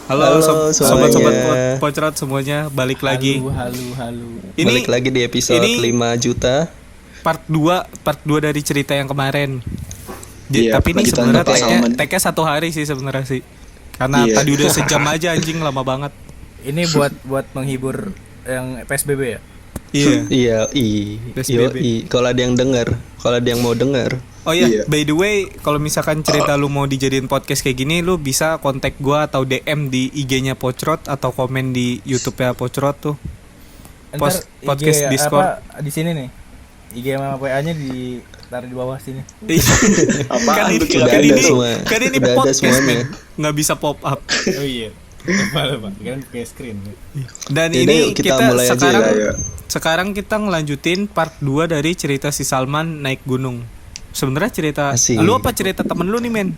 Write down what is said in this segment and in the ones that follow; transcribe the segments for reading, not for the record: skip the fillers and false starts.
Halo sobat-sobat semuanya. Pocrot semuanya, balik lagi. Halo. Balik lagi di episode ini 5 juta. part 2 dari cerita yang kemarin. Iya, Tapi ini lanjutan sebenarnya Bapak Salman. tag-nya 1 hari sih sebenarnya sih. Karena Iya. tadi udah sejam aja anjing, lama banget. Ini buat menghibur yang PSBB ya? Iya. PSBB. Kalau ada yang dengar, kalau ada yang mau dengar. Oh iya, Iya. by the way, kalau misalkan cerita lu mau dijadiin podcast kayak gini, lu bisa kontak gua atau DM di IG-nya Pocrot atau komen di YouTube-nya Pocrot tuh. Ntar Podcast IG Discord. apa di sini nih. IG sama WA-nya ditaruh di bawah sini. Apaan ini tuh kira Udah kan ada ini semua. kan ini Udah ada podcast semuanya. men, nggak bisa pop up. Oh iya. Lupa. Kan kayak screen. Dan Yaudah, ini yuk, kita kita mulai aja sekarang ya. sekarang kita ngelanjutin part 2 dari cerita si Salman naik gunung. Sebenarnya cerita Asik. lu apa cerita temen lu nih men?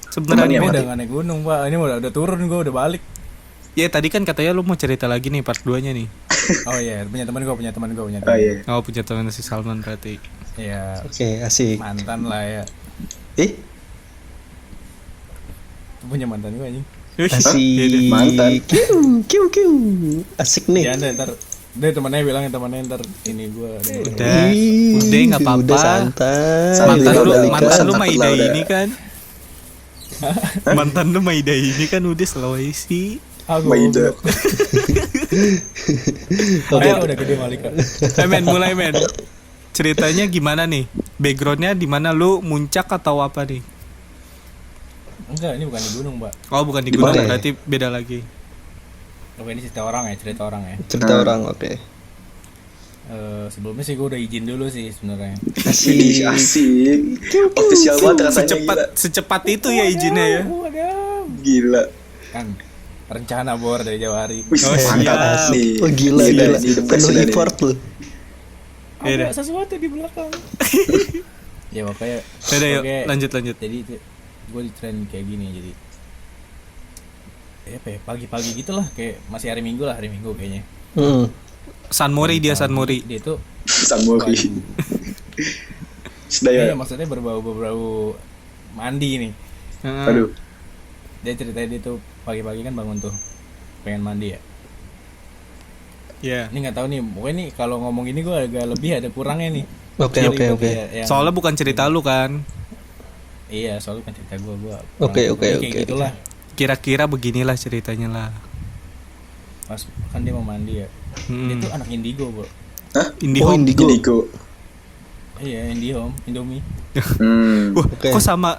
Sebenarnya nih Temennya men. Udah nggak naik gunung, Pak. Ini udah turun, gua udah balik. Ya tadi kan katanya lu mau cerita lagi nih part 2-nya nih. Oh iya, punya teman gua. Oh iya. Oh punya temen si Salman berarti. Iya, Oke, asik. mantan lah ya. Punya mantan gua anjing. Asik. Mantan. Kiu. Asik nih. Ya ntar temannya bilang ntar ini gua Udah nggak apa-apa. Udah santai. Mantan lu Balikan. mantan lu Takut Maida lah udah. ini kan. Mantan lu Maida ini kan udah Sulawesi. Maida. Udah gede Malika. Mulai men. Ceritanya gimana nih? Backgroundnya di mana lu muncak atau apa nih? Enggak, ini bukan di gunung, Pak. Oh bukan di Di gunung mana? berarti beda lagi. Oke, ini cerita orang ya. Cerita orang, oke. Sebelumnya sih gue udah izin dulu sih sebenarnya. Ih, asik. Official banget rasanya Secepat itu ya izinnya ya. gila. Kan rencana bor dari jauh hari. Wih, Oh, mantap siap. nih. Oh gila. Ini the best Penuh nih. effort lu. Iya. Ada sesuatu di belakang. Ya makanya. Udah yuk Oke. lanjut. Jadi gue di tren kayak gini jadi. Ya apa ya, pagi-pagi gitulah kayak masih hari Minggu kayaknya. San Mori dia San Mori. Dia tuh Samori. Sudah ya. Iya, maksudnya berbau mandi nih. Aduh. Dia ceritain dia tuh pagi-pagi kan bangun tuh pengen mandi ya. Iya. Ini nggak tahu nih, pokoknya nih kalau ngomong ini gue agak lebih ada kurangnya nih. Oke. Soalnya bukan cerita lu kan. Iya, soalnya kan cerita gue. Oke. Kayak gitulah. Kira-kira beginilah ceritanya lah. Pas kan dia mau mandi ya. Dia tuh anak indigo, Bro. Hah? Indihome. Indigo. Iya, Indomie. Wah, Oke. kok sama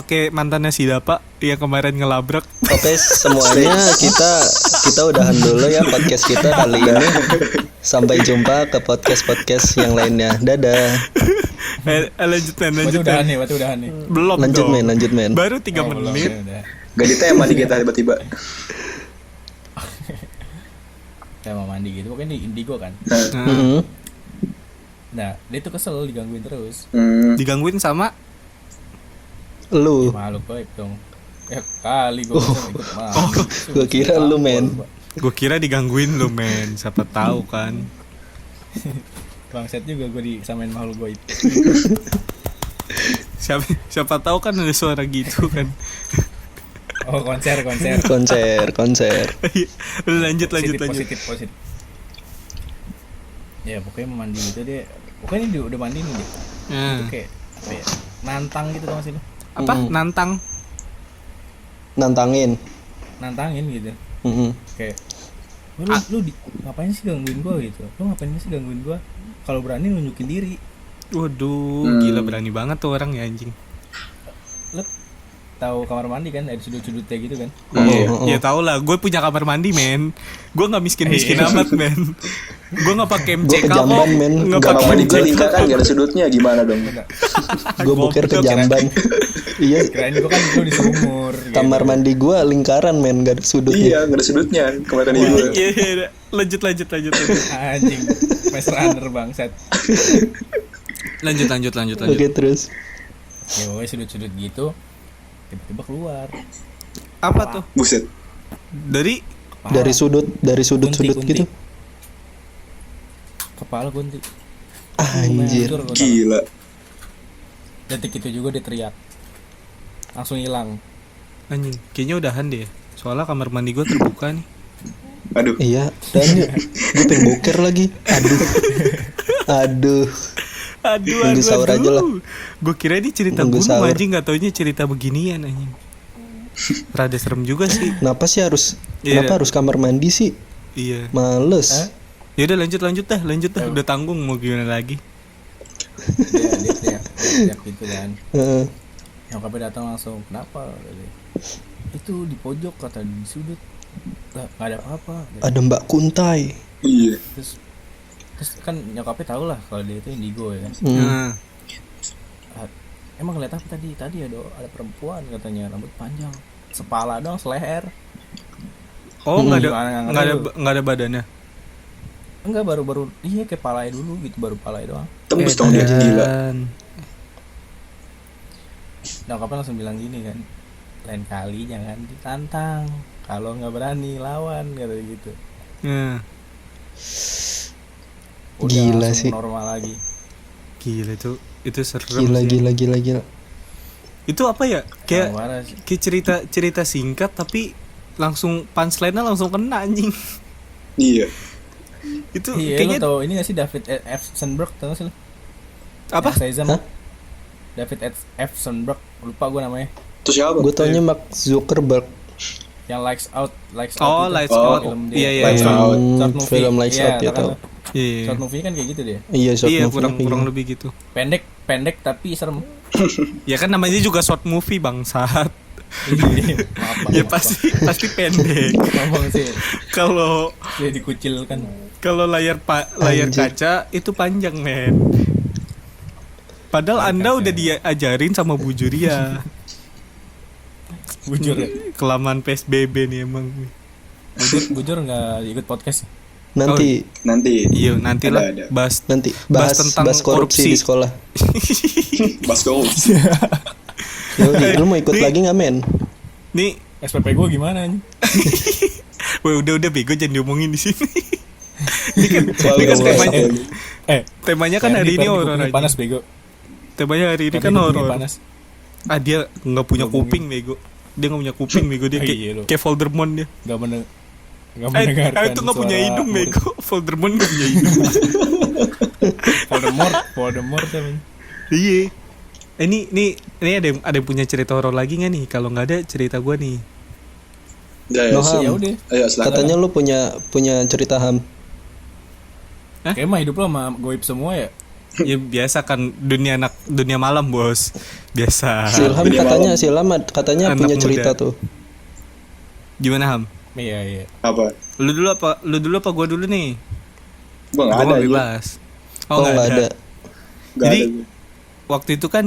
kayak mantannya si Dapa yang kemarin ngelabrak. Oke, semuanya kita udahan dulu ya podcast kita kali ini. Sampai jumpa ke podcast yang lainnya. Dadah. Lanjut Udahan men. nih. Belum Lanjut dong. men. Baru 3 Belum, menit. ya udah. Ganti tema nih kita tiba-tiba. Saya mau mandi gitu, pokoknya di indigo kan. Nah, Nah, dia tuh kesel digangguin terus. digangguin sama Lu. Makhluk gaib dong. Ya kali gue ikut mandi. Gua kira lu, men. gue kira digangguin lu men, siapa tahu kan. Bangset juga gue disamain makhluk gaib. Siapa tahu kan ada suara gitu kan. Oh, konser. Konser. lanjut. Positif. Ya pokoknya mau mandi gitu dia. Pokoknya dia udah mandi nih dia. Nah, Itu kayak apa ya? Nantang gitu tau gak sih lu? apa nantang Nantangin. gitu. Mm-mm. Kayak ngapain sih gangguin gua gitu? Lu ngapain sih gangguin gua? Kalau berani nunjukin diri. waduh gila berani banget tuh orang ya anjing. Lu tahu kamar mandi kan ada sudut-sudutnya gitu kan? Ya tau lah, gue punya kamar mandi men. Gue nggak miskin amat men. Gue nggak pakai Gue MCK kok. kejamban men. Nggak Kamar pakai mandi gue MCK. tingkat kan gak ada sudutnya, gimana dong? Gue boker ke jamban. Iya. Kirain gua kan lu di sumur. Kamar mandi gue lingkaran men, gak ada sudutnya. Iya, gak ada sudutnya kamar mandi gue. Iya, lanjut. Anjing, Master Runner bangsat. Lanjut. Oke terus. Ya pokoknya sudut-sudut gitu tiba-tiba keluar. Apa tuh? Buset. Dari Dari sudut Kunti. gitu. Kepala kunti. Anjir. Hancur gua tahu. Gila. Detik itu juga dia teriak. Langsung hilang. anjing, kayaknya udahan deh. Soalnya kamar mandi gue terbuka nih. Aduh. Iya, dan gue pengen boker lagi. Aduh. Nunggu sahur aja lah. Gue kira ini cerita Nunggu gunung sahur. anjing, gak taunya cerita beginian anjing. Rada serem juga sih. Kenapa sih harus Iya. kenapa harus kamar mandi sih? Iya. Males. Ya udah lanjut dah. Udah tanggung mau gimana lagi. Dia teriak gitu kan. Heeh. Nyokapnya datang langsung, kenapa? Itu di pojok, kata di sudut. Lah, nggak ada apa-apa. Ada Mbak Kuntai. Iya. Terus kan nyokapnya tahu lah kalau dia itu indigo ya kan. Nah, Emang ngeliat apa tadi? Tadi ada perempuan katanya, rambut panjang, sepala doang, seleher. oh nggak ada Gimana, nggak ada badannya. Enggak, baru iya kayak palanya dulu gitu, baru palanya doang. Tembus dong dia gila. Nyokapnya langsung bilang gini kan, lain kali jangan ditantang, kalau nggak berani lawan, kata gitu. Nah, Udah Gila langsung sih. normal lagi. gila itu serem Gila, sih. gila. Itu apa ya? Kayak Marah sih. cerita singkat tapi langsung punchline-nya langsung kena anjing. Iya. Itu Iya, kayaknya lo tau ini gak sih David F. Sandberg, tau gak sih lo? apa? Yang Shazam. Hah? David F. Sandberg, lupa gue namanya. Terus siapa? Gue taunya Mark Zuckerberg. Yang Lights Out Oh, itu. Lights Oh, Out. film dia. Iya, iya. Lights iya. Out. Short movie. Film Lights Iya, Out ya kan tau. lo. Iya. Short movie kan kayak gitu dia. Iya, short Iya, movie-nya kurang kayak lebih gitu. Pendek tapi serem. Ya kan namanya juga short movie bangsat. Iya, maaf, Ya pasti pendek. ngomong sih. Kalau Dia dikucilkan. layar Anjir. kaca itu panjang, men. Padahal Anda udah diajarin sama Bu Juria. Bujur ya. Kelamaan PSBB nih emang. Bujur nggak ikut podcast. Nanti Nanti. Iya, nantilah Ada. bahas bahas tentang korupsi di sekolah. Bas gold. Yoi, lu mau ikut lagi nggak men? Nih, SPP gue gimana nih? woi udah bego jangan diomongin di sini. Ini kan Soalnya kan temanya, Temanya kan hari ini horor aja. panas bego. Temanya hari ini kan Kupingnya horor. panas. Ah, dia nggak punya kuping bego. Dia nggak punya kuping bego, dia Oh, iya, lo. kayak Voldemort dia. Gak mendengarkan. Itu nggak punya suara hidung murid. bego. Voldemort nggak punya hidung. Voldemort kan. Iya. Ini ada yang punya cerita horor lagi nggak nih? Kalau nggak ada cerita gue nih. Ya, Noham. Ya udah. Ayo silakan. Katanya lu punya cerita ham. Kayak mah hidup lo sama goib semua ya. Ya biasa kan dunia malam bos. Biasa. Silham Dunia katanya malam. katanya Anak punya muda. cerita tuh. Gimana Ham? Iya. Apa? Lu dulu apa gue dulu nih? Gua enggak Gua ada. mah Iya. bebas. Oh nggak ada. Enggak Jadi, ada. Waktu itu kan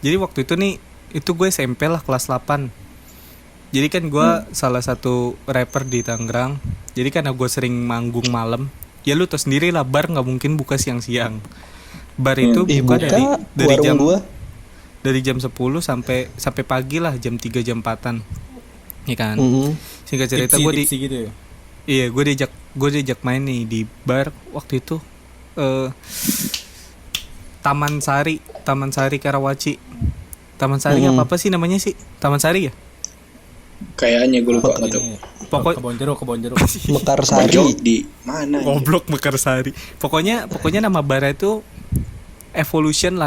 jadi waktu itu nih itu gue SMP lah kelas 8. Jadi kan gue salah satu rapper di Tangerang. Jadi karena gue sering manggung malam. Ya lu tau sendiri lah, bar nggak mungkin buka siang-siang. Bar itu buka buka dari warung jam gua. dari jam 10 sampai pagi lah, jam 3 jam 4-an. Iya kan? Singkat cerita gue Tipsi gitu ya. Iya, gue diajak main nih di bar waktu itu. Taman Sari Karawaci. Taman Sari apa sih namanya sih? Taman Sari ya? Kayaknya gue lupa enggak tahu. Ini Pokok- kebon jeruk. Mekarsari. Pojok di mana? ya? Goblok Mekarsari. Pokoknya nama bar itu Evolution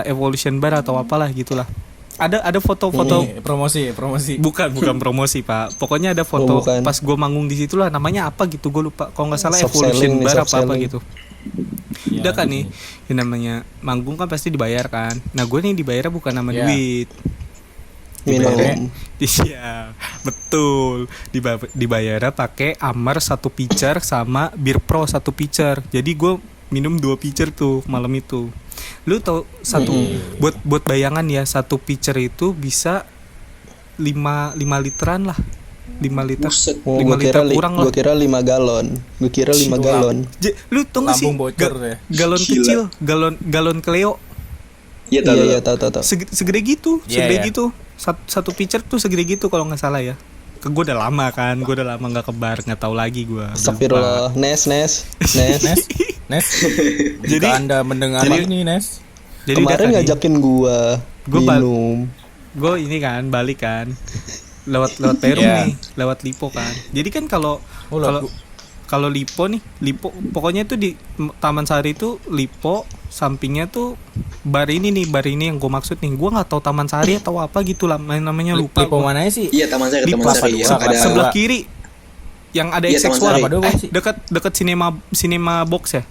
Bar atau apalah gitulah. Ada foto-foto. Ini promosi. Bukan promosi pak. Pokoknya ada foto bukan. pas gue manggung di situ lah. Namanya apa gitu gue lupa. Kalau nggak salah Soft Evolution selling nih, Bar soft apa selling. gitu. Ya, Udah kan nih, yang namanya manggung kan pasti dibayar kan. Nah gue nih dibayarnya bukan nama Ya. duit. Minum. Iya, betul. Dibayarnya pakai Amar 1 pitcher sama Bir Pro 1 pitcher. Jadi gue minum 2 pitcher tuh malam itu. Lu tau buat bayangan ya, 1 pitcher itu bisa 5 literan lah. 5 liter. Buset. Oh, 5 liter kurang lah. Gua kira 5 galon. Gua kira 5 galon. Lu tau gak sih Lambung bocor ya. galon Gila. kecil, galon Cleo Iya tahu. Iya, tahu. segede gitu, Iya, iya. gitu. Satu pitcher tuh segede gitu kalau nggak salah ya. Gue udah lama nggak ke bar, nggak tahu lagi gue. Astagfirullah. Nes. Nes. Jadi- Jika Anda mendengar jadi- ini, Nes. Jadi Kemarin udah tadi, ngajakin gua Gua minum. gue ini kan balik kan. lewat Perum Iya. nih, lewat Lipo kan. Jadi kan kalau Oh, kalau Lipo nih, Lipo pokoknya itu di Taman Sari itu Lipo, sampingnya tuh bar ini yang gue maksud nih. Gue nggak tahu Taman Sari atau apa gitu lah, namanya lupa. Lipo gua. mana sih? Iya, Taman Sari, Di Taman Sari Kelapa yang Dua, ada. Kelapa Sebelah Dua. kiri yang ada Iya, Taman XX1 Sari. Apa doang sih? dekat sinema box ya.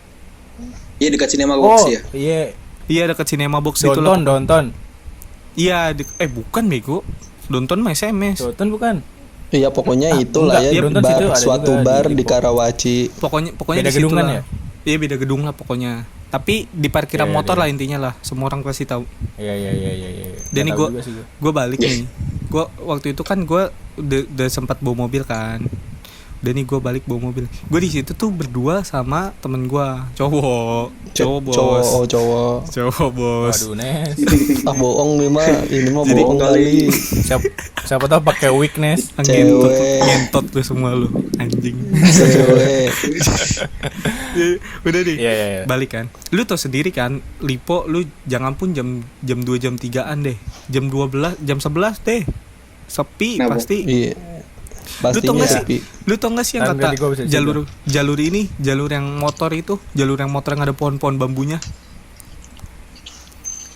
Iya, dekat Cinema Oh, Box ya. iya. Iya dekat sinema box itu lah. Donton. Iya, bukan bego. Donton mah SMS. Donton bukan. Iya pokoknya itulah enggak, ya iya, Donton bar, situ ada suatu juga bar di di Lipo. Karawaci. Pokoknya Beda di situ gedung kan lah. ya? Iya beda gedung lah pokoknya. Tapi di parkiran Iya, motor iya. lah intinya lah. Semua orang pasti tahu. Iya. Dan ini Nggak tahu juga sih gua. gue balik nih. Gue waktu itu kan gue udah sempat bawa mobil kan. Udah nih gue balik bawa mobil. Gue di situ tuh berdua sama temen gue cowok bos. Cowok bos. Waduh, Nes. Ah bohong nih mah, ini mah Jadi bohong kali. Siapa tahu pakai weakness. Ngentot lu semua lu anjing. Cewek. Udah nih. Iya. Balik kan. Lu tau sendiri kan, Lipo lu jangan pun jam 2 jam 3-an deh. Jam 12, jam 11 deh. Sepi Kenapa? pasti. Iya. Lu tau Pastinya gak sih? sepi. Lu tau gak sih yang Kan kata berarti gua bisa jalur ini, jalur yang motor itu, jalur yang motor yang ada pohon-pohon bambunya.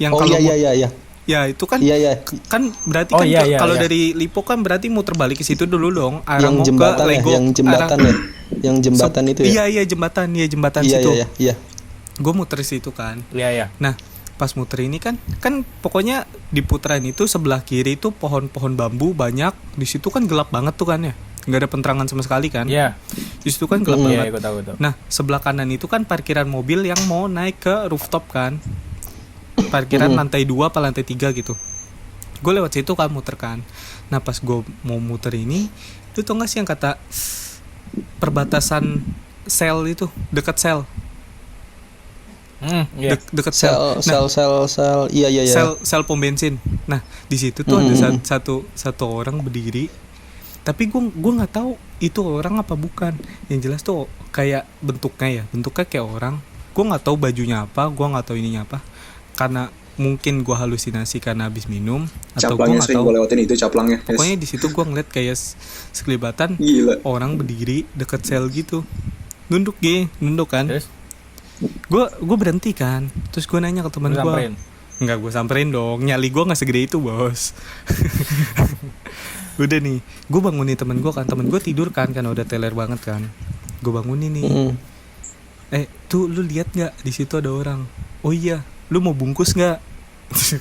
Yang Oh kalau iya. ya itu kan Iya. kan berarti Oh, kan iya, kalau iya. dari Lipo kan berarti muter balik ke situ dulu dong, arah Yang mau jembatan ke ya, Lego. yang jembatan arah- ya. Yang jembatan itu ya. Iya jembatan Iya situ. iya. Gue muter di situ kan. Iya. Nah, pas muter ini kan pokoknya di putaran itu sebelah kiri itu pohon-pohon bambu banyak. Di situ kan gelap banget tuh kan ya. Nggak ada penerangan sama sekali kan. Iya. Di situ kan gelap Iya, banget. gua tahu. Nah, sebelah kanan itu kan parkiran mobil yang mau naik ke rooftop kan. Parkiran lantai 2 apa lantai 3 gitu. Gue lewat situ kan muter kan. Nah, pas gue mau muter ini, lu tau gak sih yang kata perbatasan sel itu, dekat sel. Iya. Dekat sel. Sel. Iya. Sel pom bensin. Nah, di situ tuh ada satu orang berdiri. Tapi gue nggak tahu itu orang apa bukan. Yang jelas tuh kayak bentuknya kayak orang. Gue nggak tahu bajunya apa, gue nggak tahu ininya apa. Karena mungkin gue halusinasi karena habis minum atau gue Caplangnya nggak sering tahu. gue lewatin itu caplangnya. Yes. Pokoknya di situ gue ngeliat kayak sekelibatan Gila. orang berdiri deket sel gitu, nunduk kan. Terus Gue berhenti kan, terus gue nanya ke teman lu gue. samperin. Enggak, gue samperin dong. Nyali gue gak segede itu, bos. Udah nih, gue bangunin temen gue kan. Temen gue tidur kan, karena udah teler banget kan. Gue bangunin nih. Tuh lu lihat nggak di situ ada orang? Oh iya, lu mau bungkus nggak?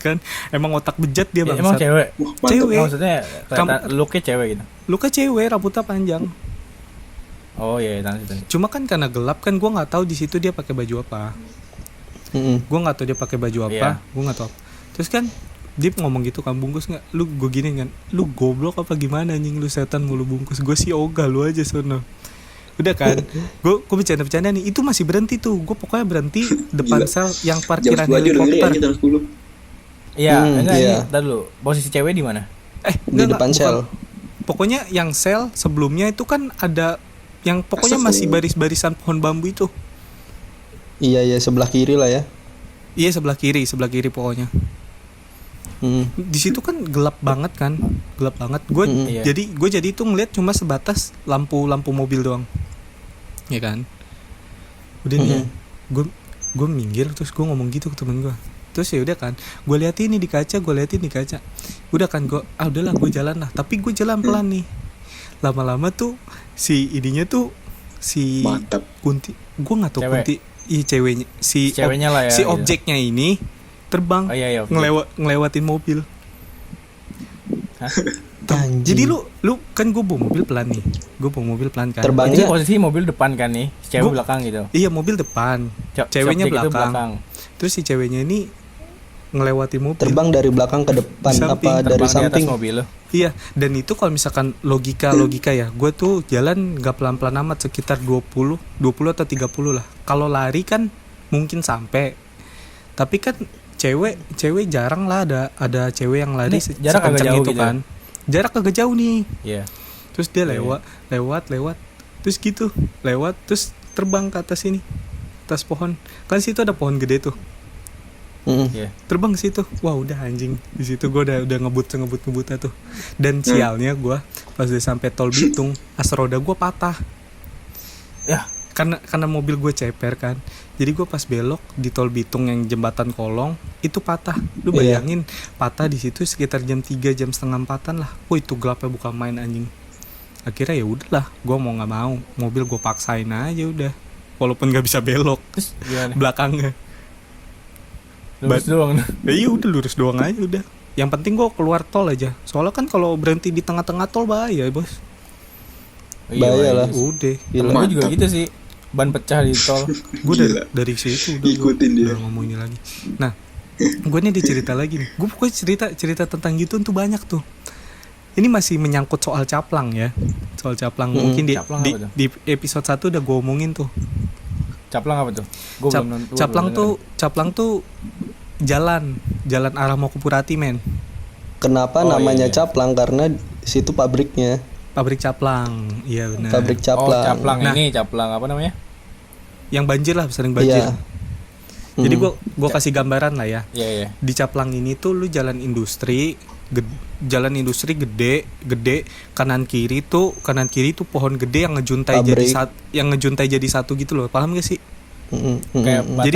Kan emang otak bejat dia Ya, bangsat. emang cewek. Wah, mantap. Cewek. Maksudnya kelihatan look-nya cewek gitu. Lu kan cewek, rambutnya panjang. Oh iya, itu. Cuma kan karena gelap kan, gue nggak tahu di situ dia pakai baju apa. Gue nggak tahu dia pakai baju apa. Iya. Gue nggak tahu. Terus kan dia ngomong gitu kan, bungkus nggak? Lu gue gini kan, lu goblok apa gimana anjing, lu setan mulu bungkus. Gue sih ogah, lu aja sono. Udah kan, gue bercanda nih. Itu masih berhenti tuh. Gue pokoknya berhenti depan Gila. sel yang Jam parkiran 10 aja udah ngeri helikopter. aja jam 10. Iya, enggak iya. ini. Entar dulu. Posisi cewek di mana? Di depan sel. Pokoknya yang sel sebelumnya itu kan ada yang pokoknya masih baris-barisan pohon bambu itu. Iya sebelah kiri lah ya. Iya sebelah kiri pokoknya. Di situ kan gelap banget kan, gelap banget. Gue Iya. jadi itu ngeliat cuma sebatas lampu mobil doang, ya kan. Udah nih, gue minggir terus gue ngomong gitu ke temen gue. Terus ya udah kan, gue liatin nih di kaca, Udah kan gue, udahlah gue jalan lah. Tapi gue jalan pelan nih. Lama-lama tuh si ininya tuh si Mantap. Kunti, gue nggak tahu Cewek. Kunti, iya ceweknya, Ceweknya lah ya, si gitu. objeknya ini terbang, Oh iya, oke. ngelewatin mobil. Anjing. Jadi lu kan gue bawa mobil pelan nih, kan. Terbangnya- Ini posisi mobil depan kan nih, si cewek Gua- belakang gitu. Iya mobil depan, ceweknya Subjek itu belakang. Terus si ceweknya ini ngelewatin mobil. terbang dari belakang ke depan Di samping, apa dari Terbang di atas samping? mobil lo. Iya, dan itu kalau misalkan logika ya, gue tuh jalan nggak pelan-pelan amat, sekitar 20 atau 30 lah. Kalau lari kan mungkin sampai, tapi kan cewek jarang lah ada cewek yang lari Ini jarak agak sekencang jauh itu gitu kan. Jarak agak jauh nih. Iya. Terus dia lewat, terus gitu, terus terbang ke atas ini, atas pohon. Kan situ ada pohon gede tuh. Iya. Terbang ke situ. Wah, udah anjing. Di situ gue udah ngebut tuh. Dan sialnya gue pas udah sampai tol Bitung, as roda gue patah. Ya, Karena mobil gue ceper kan. Jadi gue pas belok di tol Bitung yang jembatan Kolong itu patah. Lu bayangin patah di situ sekitar jam 3 jam setengah 4-an lah. Wah, itu gelapnya bukan main anjing. Akhirnya ya udahlah, gue mau nggak mau mobil gue paksain aja udah. Walaupun nggak bisa belok terus gimana? belakangnya. Lurus doang. Ya iya udah lurus doang aja udah. Yang penting gue keluar tol aja. Soalnya kan kalau berhenti di tengah-tengah tol bahaya bos. Bahaya lah. Udah. Gila. Gue juga gitu sih. Ban pecah di tol. Gue Gila. dari situ udah Ikutin dia. udah ngomong ini lagi. Nah, gue nih dicerita lagi nih. Gue pokoknya cerita tentang gitu tuh banyak tuh. Ini masih menyangkut soal caplang ya. Soal caplang mungkin Caplang apa tuh? di episode 1 udah gue omongin tuh. Caplang apa tuh? Gua Cap- belum nonton. caplang tuh jalan arah mau ke Purati men. Kenapa Oh, namanya iya. caplang? Karena situ pabriknya, Pabrik caplang. Iya benar. pabrik Oh, caplang. caplang Nah. ini caplang apa namanya? Yang banjir lah, sering banjir. Iya. Jadi gua kasih gambaran lah ya. Iya, iya. Di caplang ini tuh lu jalan industri gede kanan kiri tuh pohon gede yang ngejuntai Pabrik. jadi satu gitu loh. Paham gak sih? Kayak Jadi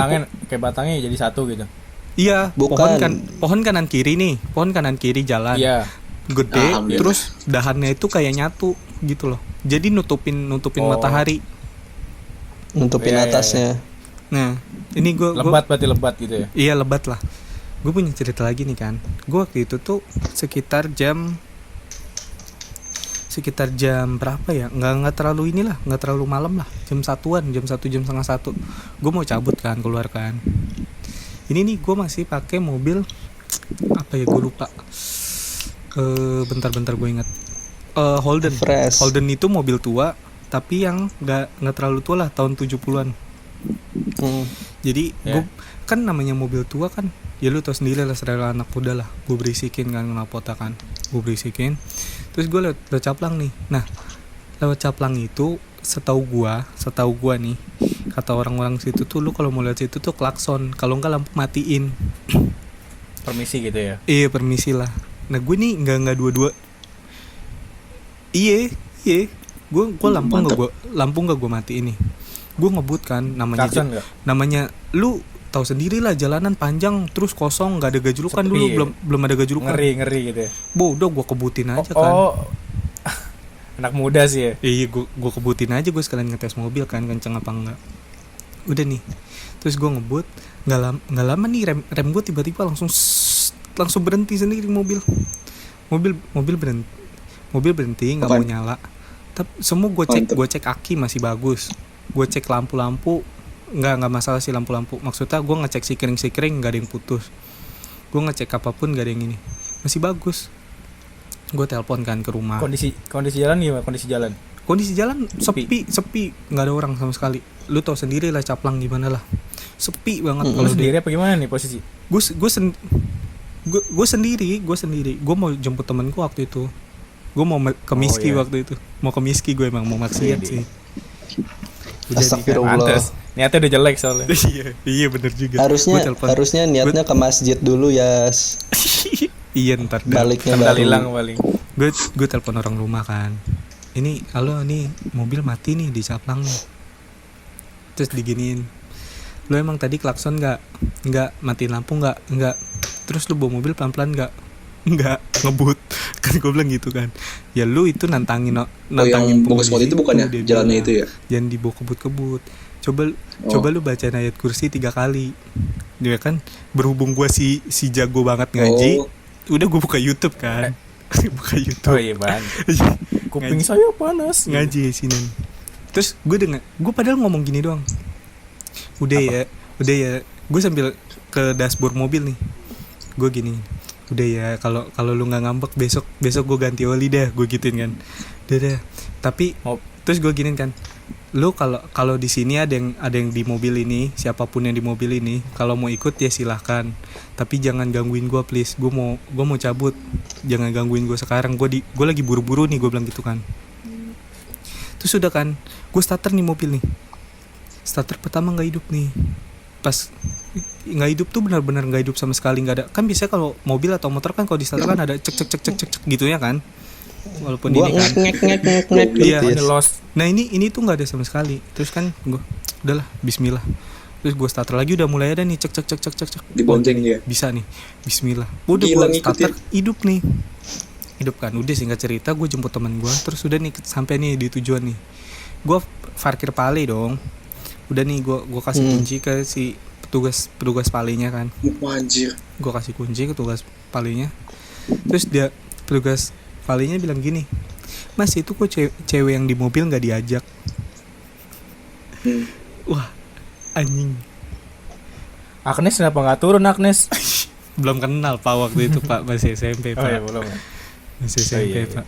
batangnya jadi satu gitu. Iya, Bukan. pohon kanan kiri nih, pohon kanan kiri jalan. Iya. Gede, Alhamdulillah. terus dahannya itu kayak nyatu gitu loh. Jadi nutupin Oh. matahari. Nutupin Iya, iya, atasnya. Nah, ini gua Berarti lebat gitu ya. iya lebat lah. Gue punya cerita lagi nih kan. Gue waktu itu tuh sekitar jam berapa ya? Nggak terlalu inilah, nggak terlalu malam lah. Jam 1-an, jam 1 jam setengah 1. Gue mau cabut kan, keluar kan. Ini nih gue masih pakai mobil apa ya? Gue lupa. Bentar gue ingat. Holden. Fresh. Holden itu mobil tua, tapi yang nggak terlalu tua lah, tahun 70-an. Jadi Ya. gue kan namanya mobil tua kan, ya lu tau sendiri lah, selera anak muda lah. Gue berisikin kan knalpotnya kan, gue berisikin. Terus gue lewat caplang nih. Nah, lewat caplang itu setahu gua nih, kata orang-orang situ tuh lu kalau mau lewat situ tuh klakson, kalau enggak lampu matiin. Permisi gitu ya. Iya permisi lah. Nah gue nih nggak dua-dua. Iya, gue lampu nggak gue matiin nih. Gue ngebut kan, Klakson nggak? namanya lu tahu sendiri lah, jalanan panjang terus kosong, nggak ada gajlukan. Sepi Dulu ya? belum ada gajlukan. Ngeri gitu ya. Bodoh, gue kebutin aja kan. Oh. Anak muda sih ya. Iya, gue kebutin aja, gue sekalian ngetes mobil kan kenceng apa enggak. Udah nih, terus gue ngebut, nggak lama nih rem gue tiba-tiba langsung berhenti sendiri mobil berhenti nggak mau nyala. Tapi semua gue cek aki masih bagus, gue cek lampu nggak masalah sih lampu. Maksudnya gue ngecek sikring nggak ada yang putus, gue ngecek apapun nggak ada yang ini, masih bagus. Gue telepon kan ke rumah. Kondisi jalan gimana? Kondisi jalan sepi, nggak ada orang sama sekali. Lu tau sendiri lah caplang gimana lah, sepi banget. Kalau sendiri apa gimana nih posisi? Gue sendiri. Gue mau jemput temanku waktu itu. Gue mau ke Miski iya. waktu itu. Mau ke Miski, gue emang mau maksiat sih. Udah nih kan. Astagfirullah. Pantes. Niatnya udah jelek soalnya. Iya bener juga. Harusnya niatnya ke masjid dulu ya. Iya ntar dah. Baliknya Sandal baru. hilang paling. Gue telepon orang rumah kan. Ini halo nih, mobil mati nih di caplang nih. Terus diginiin, lu emang tadi klakson nggak matiin lampu nggak, terus lu bawa mobil pelan-pelan nggak ngebut kan, gue bilang gitu kan. Ya lu itu nantangin yang pengemudi box mode itu bukan ya? dia Jalannya bilang, itu ya? jangan dibawa kebut-kebut. Coba lu baca ayat kursi 3 kali. Dia kan berhubung gua si jago banget ngaji, udah gue buka YouTube kan. Buka YouTube. Oh iya ban. Kuping saya panas. Ngaji sini. Terus gue padahal ngomong gini doang. Udah ya. Gue sambil ke dashboard mobil nih. Gue gini. Udah ya, kalau lu nggak ngambek besok gue ganti oli deh, gue gituin kan. Udah. Tapi terus gue giniin kan. Lu kalau di sini ada yang di mobil ini, siapapun yang di mobil ini, kalau mau ikut ya silahkan. Tapi jangan gangguin gue please. Gue mau cabut. Jangan gangguin gue sekarang. Gue lagi buru-buru nih, gue bilang gitu kan. Terus udah kan, gue starter nih mobil nih. Starter pertama nggak hidup nih. pas nggak hidup tuh benar-benar nggak hidup sama sekali, nggak ada. Kan biasanya kalau mobil atau motor kan kalau di starter kan ada cek cek cek cek cek cek gitu ya kan, walaupun Gua ini kan ngek Iya. gitu ya. Lost. nah ini tuh nggak ada sama sekali. Terus kan gue udahlah Bismillah, terus gue starter lagi udah mulai ada nih cek cek cek cek cek cek. Dibonceng Oh, dia. bisa nih Bismillah, udah Gila, gue starter ngikutin. hidup kan. Udah singkat cerita gue jemput teman gue, terus udah nih sampai nih di tujuan nih, gue parkir pale dong. Udah nih gue kasih kunci ke si petugas palenya kan, Wah, anjir. gue kasih kunci ke petugas palenya. Terus dia petugas palenya bilang gini, Mas itu kok cewek yang di mobil nggak diajak. Wah anjing, Agnes kenapa nggak turun Agnes? belum kenal pak waktu itu pak, masih SMP Oh ya pak, belum. masih SMP iya. pak.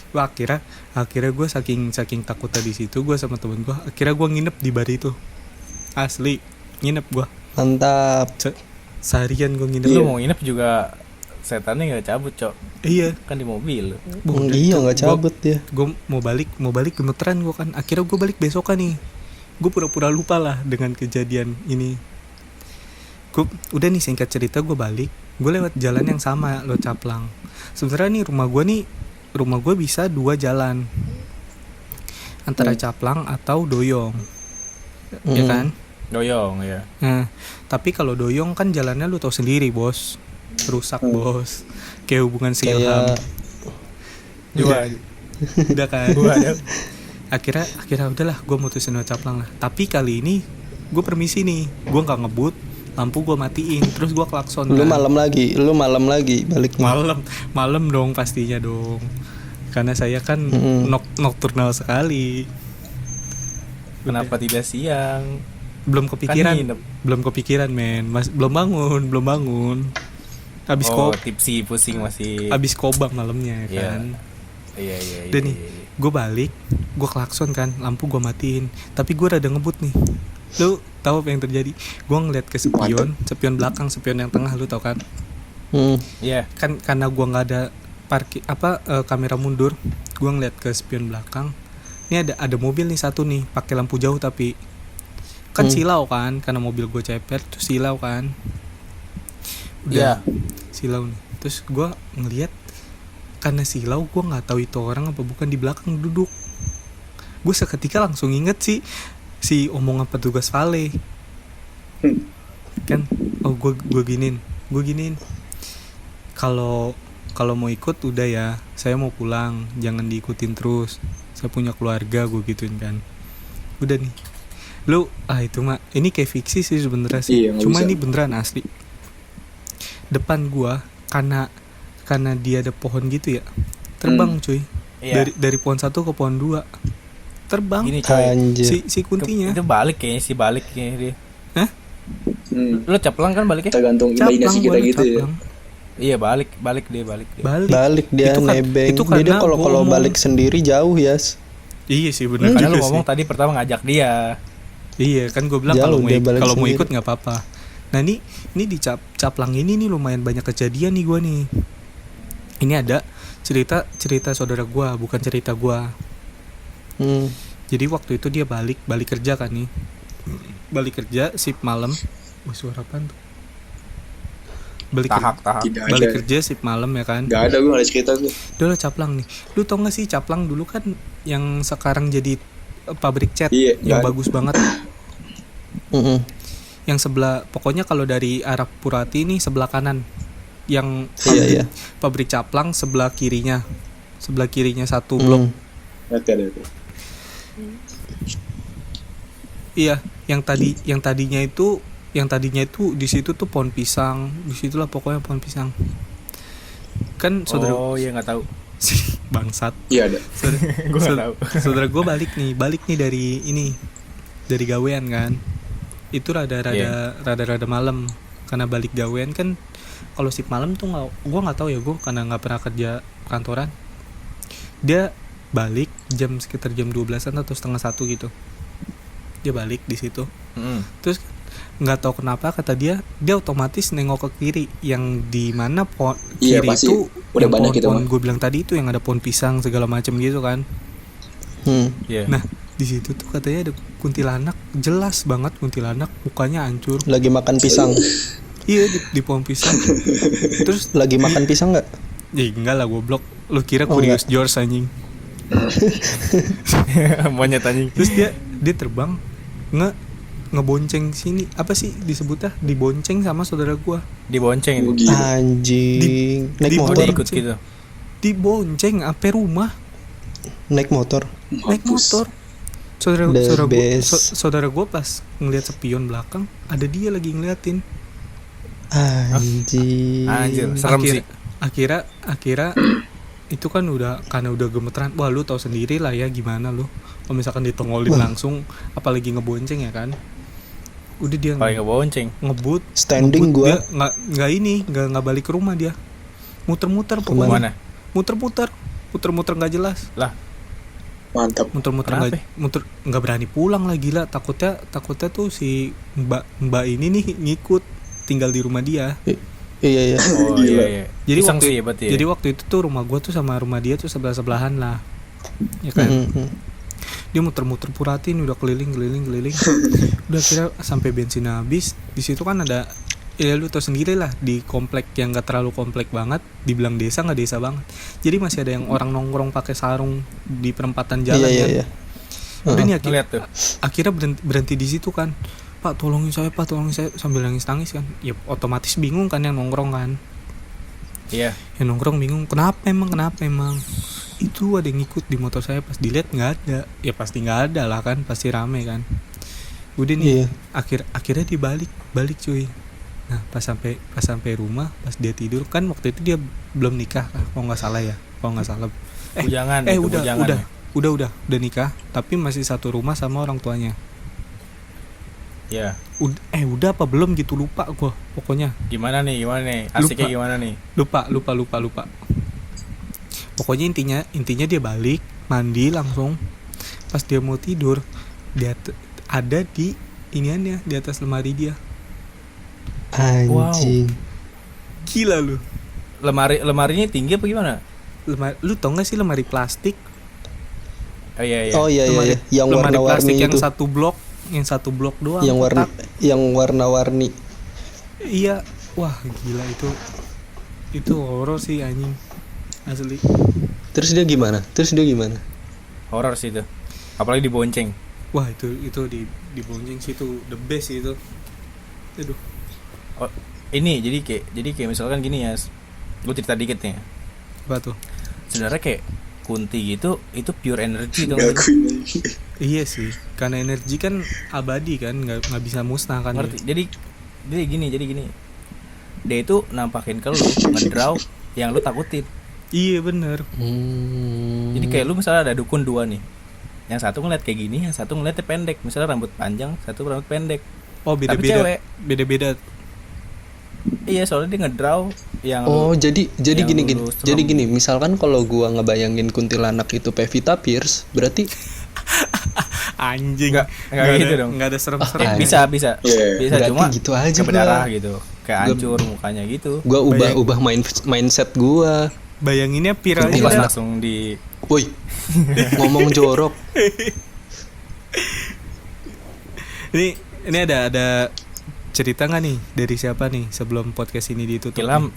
Wah akhirnya gue saking takutnya di situ, gue sama temen gue akhirnya gue nginep di bar itu, asli nginep gue Mantap. seharian gue nginep. Lu mau nginep juga setannya nggak cabut cok, Iya, kan di mobil. Iya nggak cabut dia. gue mau balik gemeteran gue kan. Akhirnya gue balik besokan nih, gue pura-pura lupa lah dengan kejadian ini. Gue udah nih singkat cerita gue balik, gue lewat jalan yang sama lo Caplang. Sebenarnya nih rumah gue bisa 2 jalan, antara Caplang atau Doyong, ya kan? Doyong ya. Nah, tapi kalau Doyong kan jalannya lu tahu sendiri bos, rusak bos, kayak hubungan si Ilham. Dua. Udah kan? akhirnya udahlah gue mutusin lewat Caplang lah. Tapi kali ini gue permisi nih, gue nggak ngebut, lampu gue matiin, terus gue klakson. Lu kan. malam lagi baliknya. malam dong pastinya dong, karena saya kan nokturnal sekali. Kenapa tidak siang? Belum kepikiran, Kan nginep. belum kepikiran men, belum bangun. Habis Tipsi pusing masih. habis kobam malamnya Iya. kan. Iya. Udah nih, gue balik, gue klakson kan, lampu gue matiin, tapi gue rada ngebut nih. Lu tahu apa yang terjadi? Gue ngeliat ke spion belakang, spion yang tengah, lu tau kan? Iya. Kan karena gue nggak ada kamera mundur, gue ngeliat ke spion belakang. Ini ada mobil nih satu nih, pakai lampu jauh tapi kan silau kan, karena mobil gue ceper tuh silau kan. Udah silau nih. Terus gue ngeliat, karena silau gue nggak tahu itu orang apa bukan, di belakang duduk. Gue seketika langsung inget si omongan petugas vale kan. Oh gue giniin kalau mau ikut udah ya, saya mau pulang, jangan diikutin terus, saya punya keluarga, gue gituin kan. Udah nih lu itu mah ini kayak fiksi sih sebenarnya sih. Iya, Cuma bisa. ini beneran asli. Depan gua karena dia ada pohon gitu ya, terbang cuy. Iya. Dari pohon 1 ke pohon 2 terbang. Gini coy. Anjir. si kuntinya Itu balik kayaknya dia. Hmm. Lu Caplang kan baliknya? Tergantung imajinasi kita boleh, gitu ya. caplang. Iya balik dia. Balik dia Itu kan- nebeng. itu Dia karena kalau gua kalau ngomong. balik sendiri jauh ya. Iya sih benar Karena lu juga ngomong sih. tadi pertama ngajak dia. Iya kan gue bilang Jauh kalau dia balik mau sendiri. ikut nggak apa-apa. Nah ini di Caplang ini nih lumayan banyak kejadian nih gue nih. Ini ada cerita saudara gue, bukan cerita gue. Jadi waktu itu dia balik kerja kan nih. Balik kerja shift malam. Wah suara apaan tuh? Tahak. Tidak Balik ada. kerja shift malam ya kan. Gak ada, gue gak ada cerita gue. Dulu Caplang nih. Lu tau gak sih Caplang dulu kan yang sekarang jadi pabrik cat Iya, yang kan. bagus banget. Yang sebelah, pokoknya kalau dari arah Purati nih sebelah kanan. Yang Iya. pabrik Caplang sebelah kirinya satu blok. Ada. Iya, yang tadinya itu di situ tuh pohon pisang, di situlah pokoknya pohon pisang. Kan saudara Oh iya nggak tahu. bangsat. Iya ada. Gue nggak tahu. Saudara gue balik nih dari gawean kan. Itu rada malam, karena balik gawean kan. Kalau shift malam tuh gue nggak tahu ya, gue karena nggak pernah kerja kantoran. Dia balik sekitar jam 12-an atau setengah 1 gitu. Dia balik di situ. Terus nggak tahu kenapa kata dia otomatis nengok ke kiri, yang di mana pohon Iya, kiri pasti. itu Udah yang banyak gitu, pohon Mak. gue bilang tadi itu yang ada pohon pisang segala macam gitu kan. Iya. Nah di situ tuh katanya ada kuntilanak jelas banget kuntilanak, mukanya hancur. Lagi makan pisang. Iya di pohon pisang. Terus Lagi makan pisang nggak? ya enggak lah goblok. Lu kira Oh, Curious George anjing. Monyet anjing. Terus dia terbang ngebonceng sini, apa sih disebutnya, dibonceng sama saudara gua. Dibonceng Oh, itu. gila. Anjing. Naik di- Oh, motor. dia ikut gitu. Dibonceng sampai rumah Naik motor. naik Mampus. motor. Saudara The saudara gua, best. saudara gua pas ngeliat spion belakang, ada dia lagi ngeliatin. Anjing. Anjir, serem sih. Akhirnya itu kan karena udah gemeteran. Wah, lu tahu sendiri lah ya gimana lu. Kalau misalkan ditongolin langsung, apalagi ngebonceng ya kan. Udah dia Paling ngebonceng. ngebut Standing ngebut, gua. dia nggak balik ke rumah dia. Muter-muter pokoknya. Kemana? Muter-muter nggak jelas. Lah, Mantap. Muter-muter nggak berani pulang lah, gila. Takutnya tuh si mbak ini nih ngikut tinggal di rumah dia. Iya. oh Gila. iya. Jadi Iseng waktu sih ya berarti ya. jadi waktu itu tuh rumah gua tuh sama rumah dia tuh sebelah-sebelahan lah. Ya kan. Dia muter-muter puratin, udah keliling. Udah kira sampai bensin habis. Di situ kan ada, ya lu tau sendiri lah, di komplek yang gak terlalu komplek banget, dibilang desa nggak desa banget. Jadi masih ada yang orang nongkrong pakai sarung di perempatan jalan kan. Iya. Udah nih Ngeliat tuh. akhirnya berhenti di situ kan. Pak tolongin saya sambil nangis kan. Ya otomatis bingung kan yang nongkrong kan. Iya. Yang nongkrong bingung, kenapa emang itu ada yang ngikut di motor saya, pas dilihat nggak ada. Ya pasti nggak ada lah kan, pasti rame kan. Udah nih Iya. akhirnya dia balik cuy. Nah pas sampai rumah, pas dia tidur kan, waktu itu dia belum nikah kalau nggak salah. Bujangan itu, bujangan. Udah nikah, tapi masih satu rumah sama orang tuanya. Iya. Udah apa belum gitu, lupa gua pokoknya. Gimana nih? Asiknya Lupa. gimana nih? Lupa. Pokoknya intinya dia balik, mandi langsung. Pas dia mau tidur, dia ada di iniannya, di atas lemari dia. Anjing. Gila lu. Lemarinya tinggi apa gimana? Lu tau gak sih lemari plastik? Oh iya. Oh iya. Yang Lemari plastik warna-warni yang itu. satu blok doang. kotak. Yang warna-warni. Iya. Wah, gila itu horor sih anjing. Asli. Terus dia gimana? Horor sih itu. Apalagi dibonceng. Wah, itu di bonceng sih, itu the best sih itu. Aduh. Oh, ini jadi kayak misalkan gini ya. Gue cerita dikit nih. Apa tuh? Sebenarnya kayak Kunti gitu, itu pure energy dong. Ngakuin. Iya sih, karena energi kan abadi kan, nggak bisa musnah kan. Ngerti? Jadi gini. Dia itu nampakin ke lu ngedraw yang lu takutin. Iya bener. Jadi kayak lu misalnya ada dukun dua nih. Yang satu ngeliat kayak gini, yang satu ngeliatnya pendek. Misalnya rambut panjang, satu rambut pendek. Oh Tapi cewek. beda. Iya, soalnya dia ngedraw yang Oh, jadi yang gini. lu serem. Jadi gini, misalkan kalau gua ngebayangin kuntilanak itu Pevita Pierce, berarti Anjing. Nggak gitu dong. Nggak ada serem-serem. Ah, bisa Iya. bisa berarti cuma gitu aja berdarah gua. gitu. Kayak hancur mukanya gitu. Gua ubah mindset gua. Bayanginnya viral Terus Kuntilanak. langsung di Woi. Ngomong jorok. Ini ada cerita nggak nih dari siapa nih sebelum podcast ini ditutup? Ilham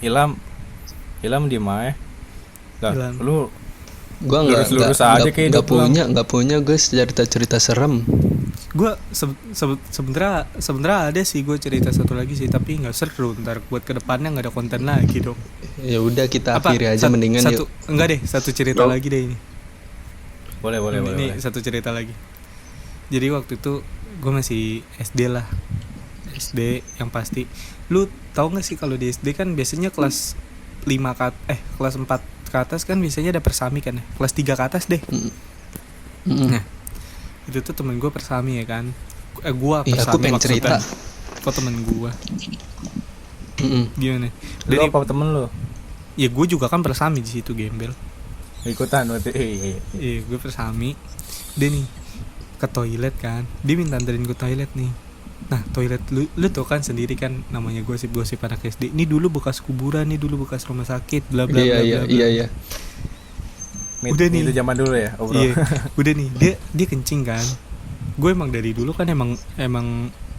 di mana? Ilham. Lu Gua Lurus-lurus aja kayak hidup lu. nggak punya guys cerita serem. Gue sebenarnya ada sih gue cerita satu lagi sih, tapi nggak seru. Ntar buat kedepannya nggak ada konten lagi dong. Ya udah kita Apa? akhiri aja mendingan satu, yuk. enggak deh, satu cerita No. lagi deh ini. boleh. Ini satu cerita lagi. Jadi waktu itu gue masih SD lah. SD yang pasti. Lu tahu nggak sih kalau di SD kan biasanya kelas 5 kelas 4 ke atas kan biasanya ada persami kan ya. Kelas 3 ke atas deh. Mm-mm. Nah, itu tuh temen gue persami ya kan. Gua Ih, persami aku pengen maksudnya. cerita. Kok temen gue Mm-mm. gimana? Lu apa temen lu? Ya gue juga kan persami di situ, gembel. Ikutan berarti. Iya, gue persami. Dia nih ke toilet kan. Dia minta anterin ke toilet nih. Nah, toilet lu tau kan sendiri kan, namanya gosip-gosip anak SD. Ini dulu bekas kuburan, ini dulu bekas rumah sakit, bla bla bla bla. Iya. Udah nih. Itu zaman dulu ya, bro. Iya. Udah nih, dia kencing kan. gue emang dari dulu kan emang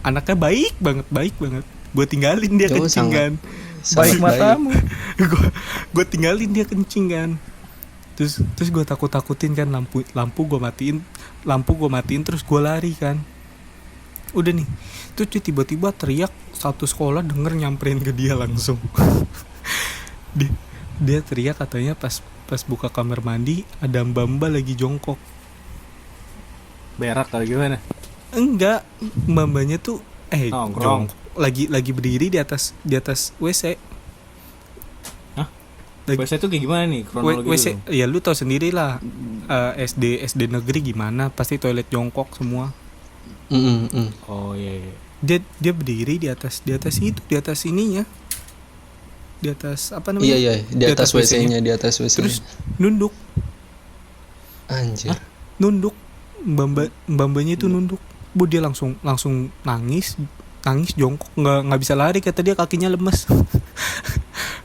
anaknya baik banget. Gue tinggalin dia Oh, kencing sangat- kan. sangat Baik matamu. gue tinggalin dia kencing kan. Terus gue takutin kan, lampu gue matiin terus gue lari kan. Udah nih, terus dia tiba-tiba teriak, satu sekolah denger, nyamperin ke dia langsung. dia teriak katanya pas buka kamar mandi ada mbak lagi jongkok. Berak atau gimana? Enggak, mbaknya tuh Nongkrong. lagi berdiri di atas WC. Hah? Lagi- WC itu kayak gimana nih kronologi WC dulu? ya lu tau sendiri lah. SD negeri gimana, pasti toilet jongkok semua. Oh iya. Dia berdiri di atas itu, di atas ininya, di atas apa namanya, Iya, di atas WC-nya, di atas WC. terus nunduk Anjir. nunduk mbak-mbaknya itu nunduk. Dia langsung nangis jongkok, nggak bisa lari, kata dia kakinya lemes.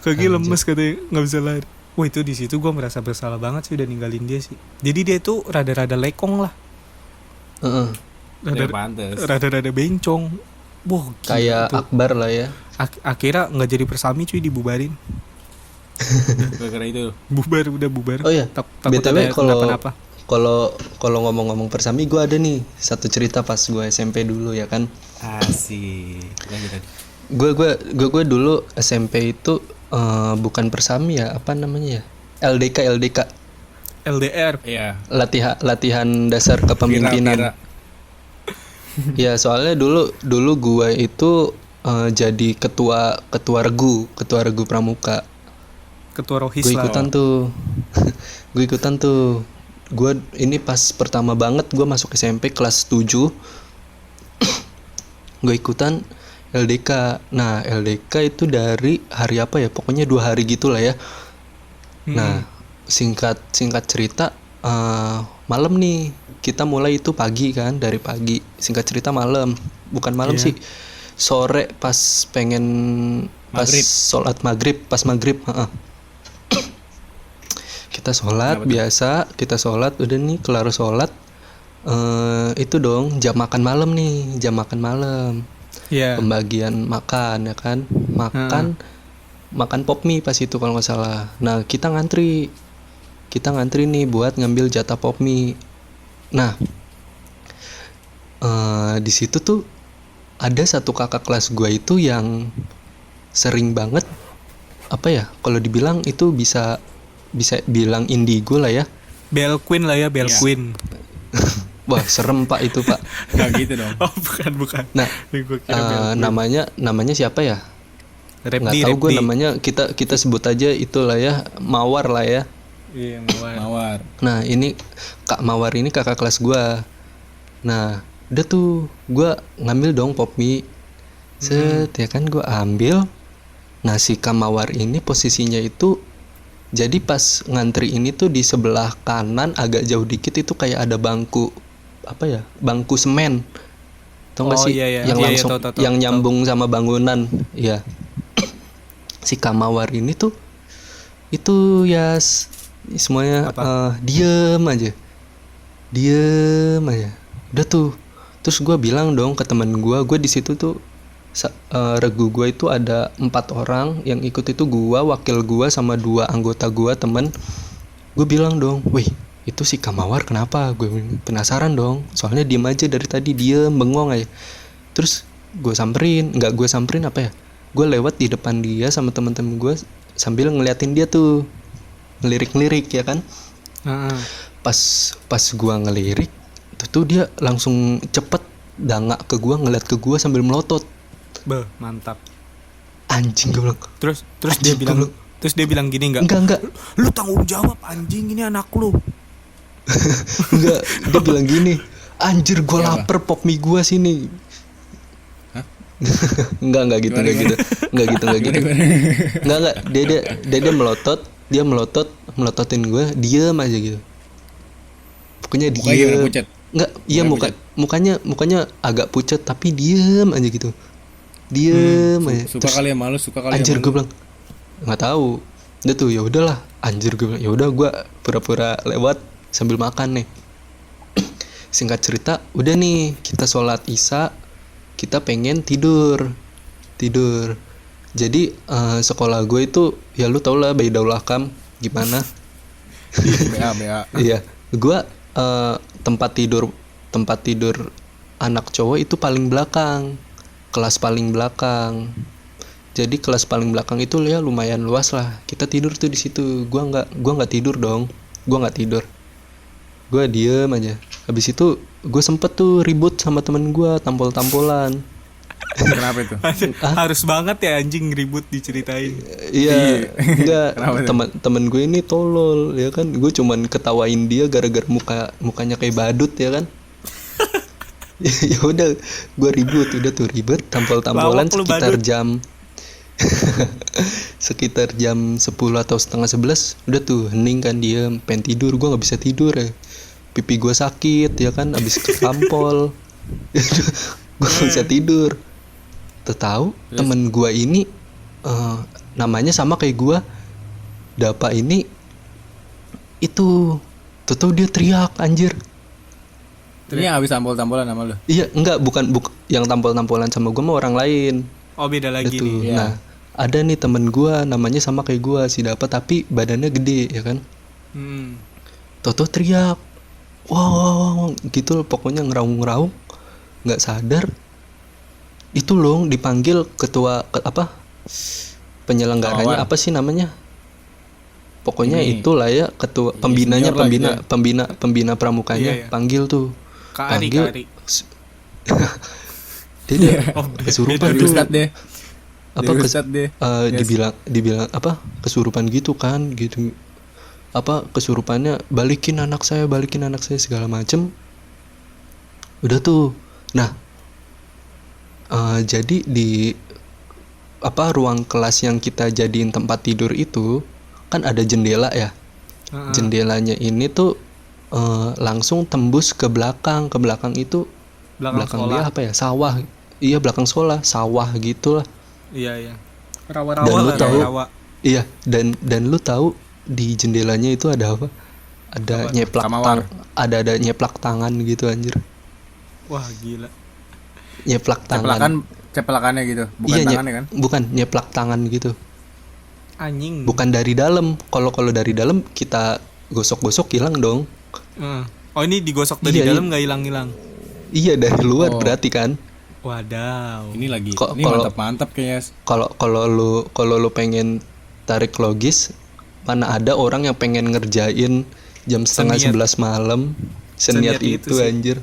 Kaki Anjir. lemes katanya, nggak bisa lari. Wah, itu di situ gue merasa bersalah banget sih udah ninggalin dia sih. Jadi dia itu rada-rada lekong lah, Heeh. Ya pantes. rada-rada bencong. Wah, gila Kayak tuh. Akbar lah ya. Akhirnya nggak jadi persami cuy, dibubarin. Gara-gara itu. Udah bubar. Oh iya, Takut BTW ada kalau kenapa-napa. kalau ngomong-ngomong persami, gue ada nih satu cerita pas gue SMP dulu ya kan. Asik. Lanjut tadi. Gue dulu SMP itu bukan persami ya, apa namanya ya? LDK. LDR. Iya. Latihan dasar kepemimpinan. Pira. Ya, soalnya dulu gue itu jadi ketua regu pramuka. Ketua Rohis Gue lah. ikutan tuh. Gue ini pas pertama banget gue masuk SMP kelas 7. Gue ikutan LDK. Nah, LDK itu dari hari apa ya? Pokoknya 2 hari gitulah ya. Nah, singkat cerita, malam nih kita mulai itu pagi kan, dari pagi. Singkat cerita malam, bukan malam Iya. sih, sore pas pengen Maghrib. sholat maghrib, pas maghrib. Kita sholat biasa, kita sholat udah nih kelar sholat, itu dong jam makan malam nih, jam makan malam. Iya. Pembagian makan ya kan, makan pop mie pas itu kalau nggak salah. Nah, kita ngantri nih buat ngambil jatah pop mie. Nah, di situ tuh ada satu kakak kelas gue itu yang sering banget, apa ya, kalau dibilang itu bisa bilang indigo lah ya. Bell Queen lah ya, Bell Iya. Queen. Wah, serem pak itu pak. Enggak gitu dong. Oh, bukan. Nah, Gua kira Bell Queen. namanya siapa ya? Nggak Repdi, tahu gue Repdi. namanya, kita sebut aja itulah ya, Mawar lah ya. Iya, Mawar. Mawar. Nah, ini Kak Mawar ini kakak kelas gue. Nah, udah tuh gue ngambil dong pop mie. Set ya kan, gue ambil. Nah, si Kak Mawar ini posisinya itu, jadi pas ngantri ini tuh di sebelah kanan agak jauh dikit itu kayak ada bangku, apa ya, bangku semen. Tau nggak Oh, sih? iya. Yang Iya, langsung tahu. yang nyambung sama bangunan. Iya. Si Kak Mawar ini tuh itu ya semuanya diem aja. Udah tuh. Terus gue bilang dong ke temen gue di situ tuh regu gue itu ada 4 orang, yang ikut itu gue, wakil gue sama 2 anggota gue temen. Gue bilang dong, wih itu si Kamawar kenapa? Gue penasaran dong, soalnya diem aja dari tadi, diem bengong aja. Terus gue samperin apa ya, gue lewat di depan dia sama temen-temen gue sambil ngeliatin dia tuh ngelirik ya kan. Pas gue ngelirik tuh dia langsung cepet dangak ke gue, ngeliat ke gue sambil melotot. Beh, mantap. Anjing, gue bilang. Terus Anjing, dia bilang gini enggak? Enggak. Lu tanggung jawab anjing, ini anak lu. Enggak, dia bilang gini, anjir gue lapar, pop mie gue sini. Hah? Enggak gitu. Enggak. Dia melototin gue, diem aja gitu. Pokoknya Mukanya gimana, diem. pucat? Enggak, iya mukanya agak pucat tapi diem aja gitu. Diem aja. Suka kali ya malu, suka kali Anjir, ya gue malu. bilang nggak tahu. Udah tuh, ya udahlah. Anjir, gue bilang ya udah, gue pura-pura lewat sambil makan nih. Singkat cerita, udah nih kita sholat isya, kita pengen tidur. Jadi sekolah gue itu ya lu tau lah Baidaul Ahkam gimana. BA. Iya, gue tempat tidur anak cowok itu paling belakang, kelas paling belakang. Jadi kelas paling belakang itu ya lumayan luas lah. Kita tidur tuh di situ. Gua nggak tidur dong. Gua nggak tidur. Gua diem aja. Habis itu gue sempet tuh ribut sama temen gue, tampol-tampolan. Kenapa itu? Harus banget ya anjing ribut diceritain. Iya, enggak. Kenapa tuh? Temen gue ini tolol, ya kan. Gue cuman ketawain dia gara-gara mukanya kayak badut, ya kan. Ya udah, gue ribut, tampol-tampolan Lawak lu sekitar badut. jam 10 atau setengah 11. Udah tuh hening kan, diem, pengen tidur. Gue nggak bisa tidur ya. Pipi gue sakit, ya kan, abis ketampol. Gue nggak bisa tidur. Tahu temen gue ini namanya sama kayak gue, Dapa ini itu tahu dia teriak anjir. Ini yang habis tampol-tampolan sama lu. Iya, enggak, bukan yang tampol-tampolan sama gue mah orang lain. Oh beda lagi Tuh. nih. Iya. Nah, ada nih temen gue namanya sama kayak gue, si Dapa, tapi badannya gede, ya kan. Toto teriak, wow, gitu loh, pokoknya ngeraung-ngeraung, nggak sadar. Itu loh dipanggil ketua penyelenggaranya, Kawan. apa sih namanya? Pokoknya Ini. itulah ya, ketua Iya, pembinanya, senior lah gitu ya. pembina pramukanya, Iya, iya. panggil tuh. Kari. Dia Oh, kesurupan Jadi tuh. ustad deh. Apa Jadi ustad deh. Yes. dibilang apa, kesurupan gitu kan, gitu, apa, kesurupannya balikin anak saya segala macem. Udah tuh. Nah, jadi di apa, ruang kelas yang kita jadiin tempat tidur itu kan ada jendela ya. Jendelanya ini tuh langsung tembus ke belakang itu belakang sekolah. dia apa ya, sawah. Iya, belakang sekolah, sawah gitulah. Iya. Dan Rawa-rawa lu lah, tahu, rawa. iya, dan lu tahu di jendelanya itu ada apa? Ada Apa? nyeplak Kamawar. ada nyeplak tangan gitu anjir. Wah gila. Nyeplak tangan. Ceplakannya gitu, bukan Iya, tangannya kan? bukan nyeplak tangan gitu. Anjing. Bukan dari dalam. Kalau dari dalam kita gosok-gosok hilang dong. Oh ini digosok dari Iya, dalam nggak hilang-hilang. Iya, dari luar Oh. berarti kan. Wadaw. Ini lagi. Kok- Ini kalau- mantap kayaknya. Kalau lu pengen tarik logis, mana ada orang yang pengen ngerjain jam setengah Seniat. 11 malam seniat Seniat itu itu sih. anjir.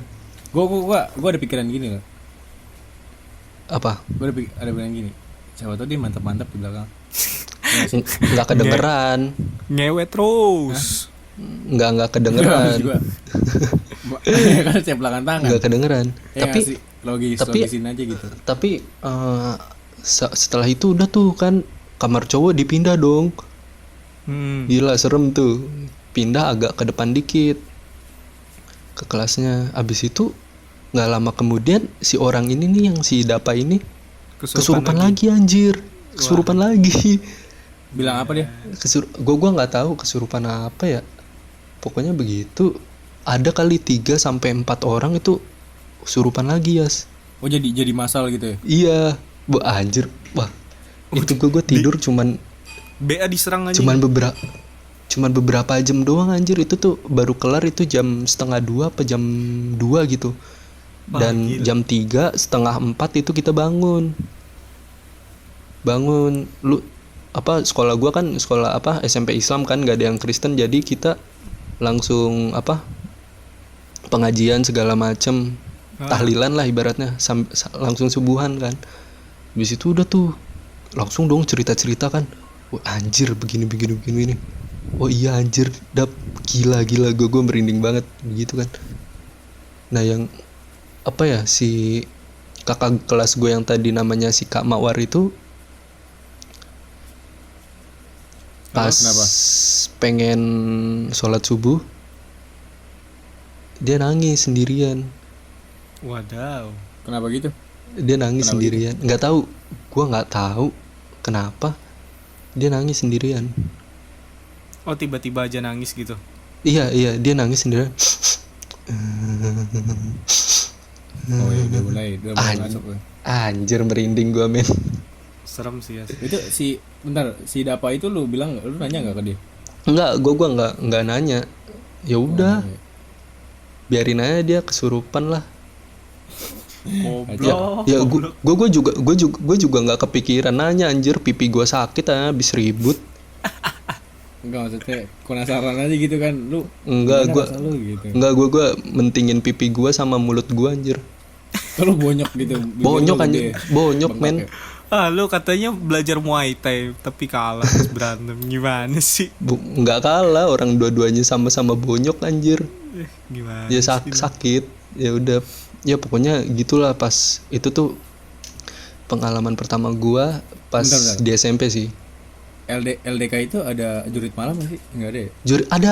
Gua ada pikiran gini loh. Apa? Ada pikiran gini. Siapa tahu dia mantap-mantap di belakang. Nggak kedengeran. Ngewet terus. Nggak kedengeran. Juga. Kan ceplakan tangan. Nggak kedengeran. Ya, Tapi ngasih tapi- logisin aja gitu. tapi setelah itu udah tuh kan kamar cowok dipindah dong. Gila, serem tuh. Pindah agak ke depan dikit ke kelasnya. Abis itu nggak lama kemudian si orang ini nih, yang si Dapa ini kesurupan lagi anjir. Kesurupan lagi. Bilang apa dia? Gua nggak tahu kesurupan apa ya. Pokoknya begitu. Ada kali 3 sampai 4 orang itu kesurupan lagi, Yas. Oh jadi masal gitu ya? Iya, anjir. Wah, itu gua tidur cuman BA diserang aja. cuman beberapa jam doang anjir. Itu tuh baru kelar itu jam setengah 2 apa jam 2 gitu. Wah, Dan gila. jam 3 setengah 4 itu kita bangun. Lu apa, sekolah gua kan sekolah apa, SMP Islam kan, gak ada yang Kristen, jadi kita langsung apa, pengajian segala macem, tahlilan lah ibaratnya, langsung subuhan kan. Habis itu udah tuh langsung dong cerita-cerita kan. Wah, anjir begini. Oh iya anjir, gila gue merinding banget begitu kan. Nah, yang apa ya, si kakak kelas gue yang tadi namanya si Kak Mawar itu pas Kenapa? pengen sholat subuh dia nangis sendirian. Wadaw. Kenapa gitu? Dia nangis Kenapa sendirian. Nggak tahu, gua nggak tahu kenapa dia nangis sendirian. Oh tiba-tiba aja nangis gitu. Iya, dia nangis sendirian. Oh iya, udah mulai masuk tuh. Anjir merinding gua men. Serem sih ya. Itu bentar, si Dapa itu lu bilang nggak, lu nanya nggak ke dia? Enggak, gua enggak nanya. Ya udah, Oh, iya. biarin aja dia kesurupan lah. Goblok. Ya gua juga nggak kepikiran nanya anjir, pipi gua sakit habis ribut. Enggak, maksudnya penasaran aja gitu kan, lu Enggak, gimana gua rasa lu gitu. enggak gua mentingin pipi gua sama mulut gua anjir. Kalau bonyok gitu. bibir Bonyok lu anjir, gede. bonyok Bengkak men. ya? Lu katanya belajar Muay Thai tapi kalah terus berantem. Gimana sih? Enggak kalah, orang dua-duanya sama-sama bonyok anjir. Gimana? Ya sih? sakit. Ya udah, ya pokoknya gitulah. Pas itu tuh pengalaman pertama gua pas Bentar. di SMP sih. LDK itu ada jurit malam nggak sih? Enggak ada ya?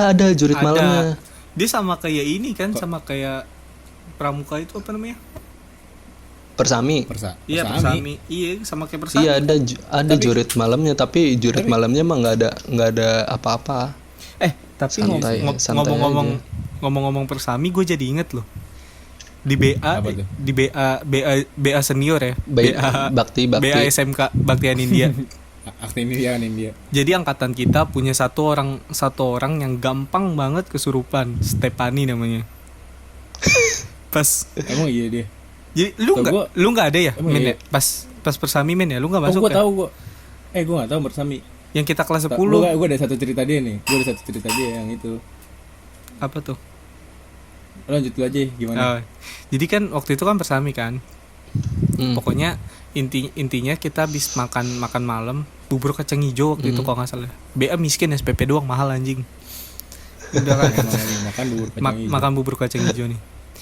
Ada jurit malamnya. Dia sama kayak ini kan, sama kayak pramuka itu apa namanya? Persami. Iya, persami. Iya, sama kayak persami. Iya ada jurit malamnya, tapi jurit malamnya emang nggak ada apa-apa. Tapi Santai ngomong-ngomong persami, gue jadi inget loh. Di BA, Apa tuh? di BA senior ya. Bakti. BA SMK Baktian India. Aktif ini dia kan India. Jadi angkatan kita punya satu orang yang gampang banget kesurupan, Stepani namanya. Pas Emang iya dia. jadi Tau lu nggak ada ya, Emang men iya? ya? Pas persami men ya, lu nggak Oh, masuk gua ya? tahu gua. Gua enggak tahu bersami. Yang kita kelas 10. Gua ada satu cerita dia nih. Gua ada satu cerita dia yang itu. Apa tuh? Lanjut dulu aja gimana? Oh, jadi kan waktu itu kan persami kan. Pokoknya intinya kita habis makan malam bubur kacang hijau waktu itu kalau nggak salah. BA miskin, SPP doang mahal anjing. Udah kan Makan bubur kacang hijau. makan bubur kacang hijau nih.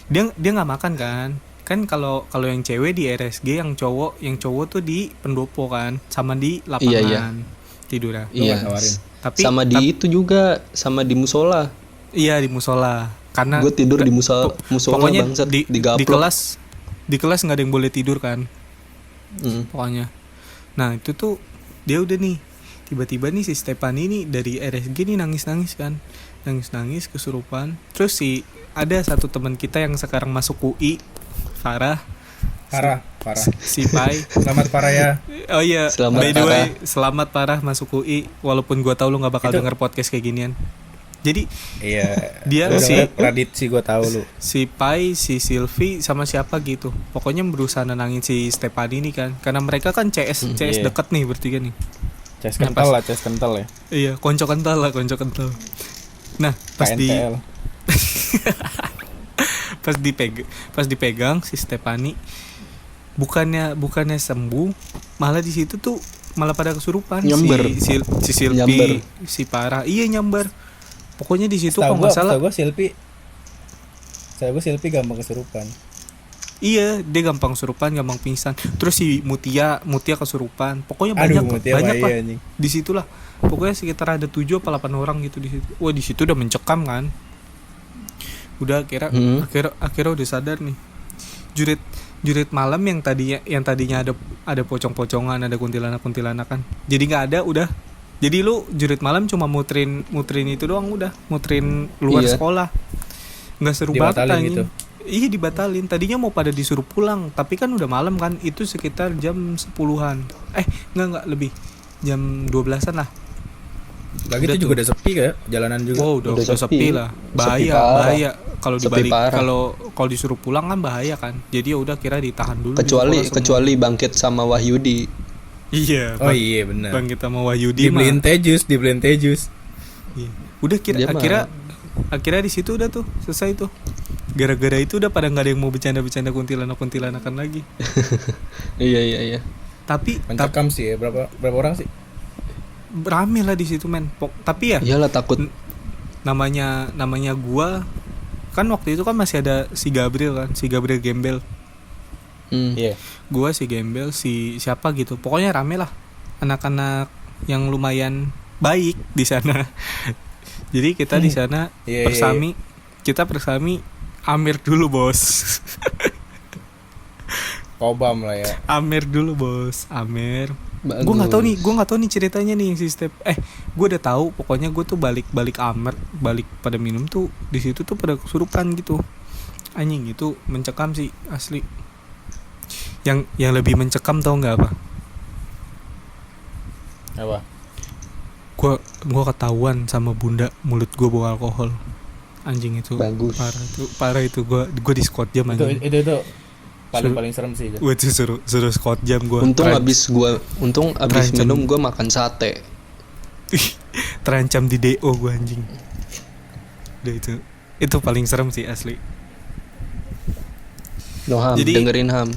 Dia nggak makan kan. Kan kalau yang cewek di RSG, yang cowok tuh di pendopo kan, sama di lapangan Iya. tidurnya. Iya. Tawarin. Tapi Sama di itu juga, sama di musola. iya di musola. Karena Gue tidur di musola pokoknya bangsat, di digaplok. kelas nggak ada yang boleh tidur kan. Mm. Pokoknya. Nah, itu tuh dia udah nih tiba-tiba nih si Stepani nih dari RSG nih nangis-nangis kan. Nangis-nangis kesurupan. Terus ada satu teman kita yang sekarang masuk UI, Farah. Parah. Si Pai. Selamat parah ya. Oh iya, Selamat by the way, Farah. selamat Farah masuk UI. Walaupun gua tahu lu nggak bakal Itu- denger podcast kayak ginian. Jadi Iya. Dia Udah si- Radit sih gua tahu lu. si Pai, si Silvi sama siapa gitu. Pokoknya berusaha nenangin si Stepani ini kan. Karena mereka kan CS Iya. deket nih bertiga nih. Ces Nah, kental lah, ces kental ya. Iya, konco kental. Nah, KNTL. pas dipegang si Stepani bukannya sembuh, malah di situ tuh malah pada kesurupan. Nyamber. si Silvi, Nyamber. si Parah. Iya, nyamber. Pokoknya di situ Tahu kalau nggak salah gua Silpi gampang kesurupan. iya, dia gampang kesurupan, gampang pingsan. Terus si Mutia kesurupan. Pokoknya Aduh, banyak Mutia banyak mah lah iya, anjing. di situ lah. Pokoknya sekitar ada 7 apa 8 orang gitu di situ. Wah, di situ udah mencekam kan. Udah akhirnya udah sadar nih. Jurit malam yang tadinya ada pocong-pocongan, ada kuntilanak kan. Jadi nggak ada, udah. Jadi lu jurit malam cuma muterin itu doang, udah. Muterin luar Iya. sekolah. Nggak seru banget Dibatalin anjing. gitu? Iya, dibatalin. Tadinya mau pada disuruh pulang, tapi kan udah malam kan. Itu sekitar jam 10-an. Enggak lebih. Jam 12-an lah. Lagi Udah itu juga udah sepi kayak jalanan juga. Wow, udah Udah sepi sepi. lah. Sepi parah. Bahaya. Kalau Sepi dibalik parah. kalau disuruh pulang kan bahaya kan. Jadi ya udah kira ditahan dulu. Kecuali di sekolah semua. kecuali Bangkit sama Wahyudi. Iya. Oh iya benar. Bang kita mau Wahyudi mah. Dibeliin teh jus. Iya. Udah Dia mah- akhirnya di situ udah tuh selesai tuh. Gara-gara itu udah pada nggak ada yang mau bercanda-bercanda kuntilanakan lagi. Iya. Tapi Mencekam sih ya. Berapa orang sih? rame lah di situ men. Tapi ya Iyalah takut. namanya gua kan waktu itu kan masih ada si Gabriel Gembel. Iya. Gua si Gembel, si siapa gitu. Pokoknya rame lah. Anak-anak yang lumayan baik di sana. Jadi kita di sana Iya, persami. Kita persami Amir dulu, Bos. Kobam lah ya. Amir dulu, Bos. Amir. Bagus. Gue nggak tahu nih ceritanya nih si Step. Gue udah tahu. Pokoknya gue tuh balik balik pada minum tuh di situ tuh pada kesurupan gitu. Anjing itu mencekam sih asli. Yang lebih mencekam tau nggak apa? Apa? Gua ketahuan sama bunda mulut gua bawa alkohol. Anjing itu. Bagus. Parah itu gua di squat jam anjing. Itu paling serem sih itu. Wah itu suruh squat jam gua. Untung Terancam- abis Terancam. minum gue makan sate. terancam di DO gua anjing. Udah itu paling serem sih asli. No Ham, Jadi- dengerin Ham.